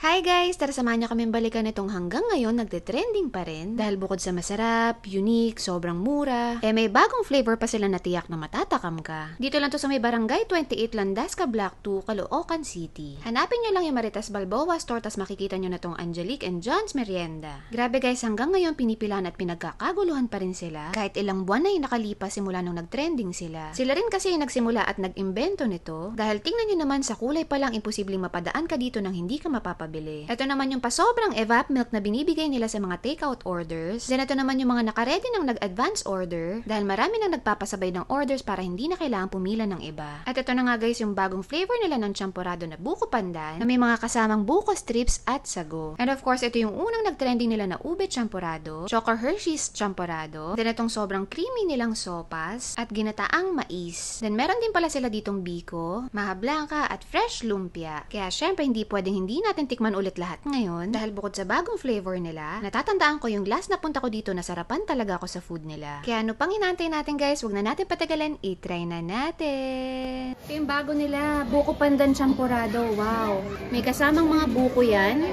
Hi guys! Tara samahan niyo kaming balikan itong hanggang ngayon nagte-trending pa rin dahil bukod sa masarap, unique, sobrang mura, may bagong flavor pa sila na tiyak na matatakam ka. Dito lang to sa may Barangay 28 Landasca Block 2, Caloocan City. Hanapin niyo lang yung Maritas Balboa Store tas makikita niyo na tong Angelique and John's Merienda. Grabe guys, hanggang ngayon pinipilan at pinagkakaguluhan pa rin sila kahit ilang buwan na yung nakalipas simula nung nagtrending sila. Sila rin kasi yung nagsimula at nag-imbento nito dahil tingnan niyo naman sa kulay pa lang imposibleng mapadaan ka dito nang hindi ka mapapabili. Ito naman yung pasobrang evap milk na binibigay nila sa mga takeout orders. Then ito naman yung mga nakaredy ng nag-advance order dahil marami nang nagpapasabay ng orders para hindi na kailangan pumila ng iba. At ito na nga guys yung bagong flavor nila ng champorado na buko pandan na may mga kasamang buko strips at sago. And of course ito yung unang nagtrending nila na ube champorado, Choco Hershey's champorado, then itong sobrang creamy nilang sopas at ginataang mais. Then meron din pala sila ditong biko, maha blanca at fresh lumpia. Kaya syempre hindi pwedeng hindi natin tikman ulit lahat ngayon dahil bukod sa bagong flavor nila, natatandaan ko yung last na punta ko dito nasarapan talaga ako sa food nila. Kaya ano pang hinantay natin guys, wag na natin patagalan, i-try na natin. Ito yung bago nila, buko pandan champorado. Wow! May kasamang mga buko yan,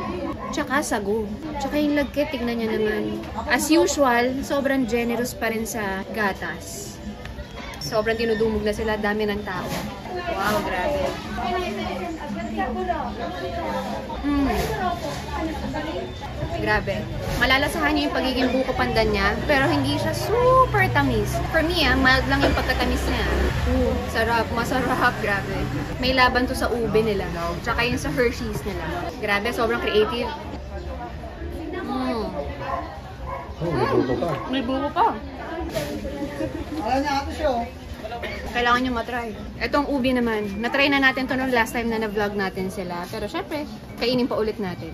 tsaka sago. Tsaka yung lagkit, tignan nyo naman. As usual, sobrang generous pa rin sa gatas. Sobrang dinudumog na sila, dami ng tao. Wow, grabe. Grabe. Malalasahan niyo yung pagiging buko pandan niya, pero hindi siya super tamis. For me, mild lang yung pagkatamis niya. Sarap. Masarap. Grabe. May laban to sa ube nila. Tsaka yung sa Hershey's nila. Grabe. Sobrang creative. May buko pa. May buko pa. Kailangan nyo matry. Itong ubi naman, natry na natin to nung last time na na-vlog natin sila. Pero syempre, kainin pa ulit natin.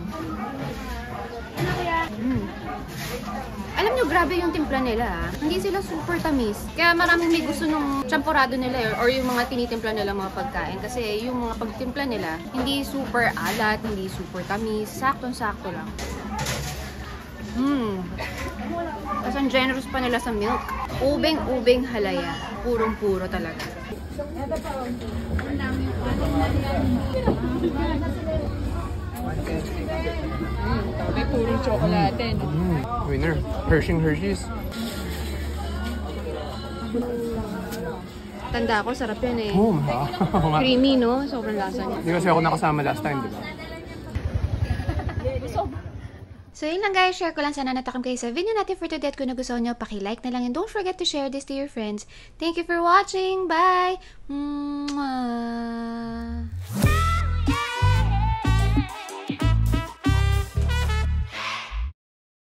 Alam nyo, grabe yung timpla nila. Hindi sila super tamis. Kaya maraming may gusto nung champorado nila or yung mga tinitimpla nila mga pagkain. Kasi yung mga pagtimpla nila, hindi super alat, hindi super tamis. Saktong-sakto lang. Tapos ang generous pa nila sa milk. Ubeng-ubeng halaya. Purong-puro talaga. May purong tsokolate. Winner. Hershey's. Tanda ko, sarap yan eh. Ha? Creamy, no? Sobrang lasa niya. Hindi kasi ako nakasama last time, di ba? So yun lang guys, share ko lang sana natakam kayo sa video natin for today at kung nagustuhan nyo, paki-like na lang and don't forget to share this to your friends. Thank you for watching. Bye! Mwah!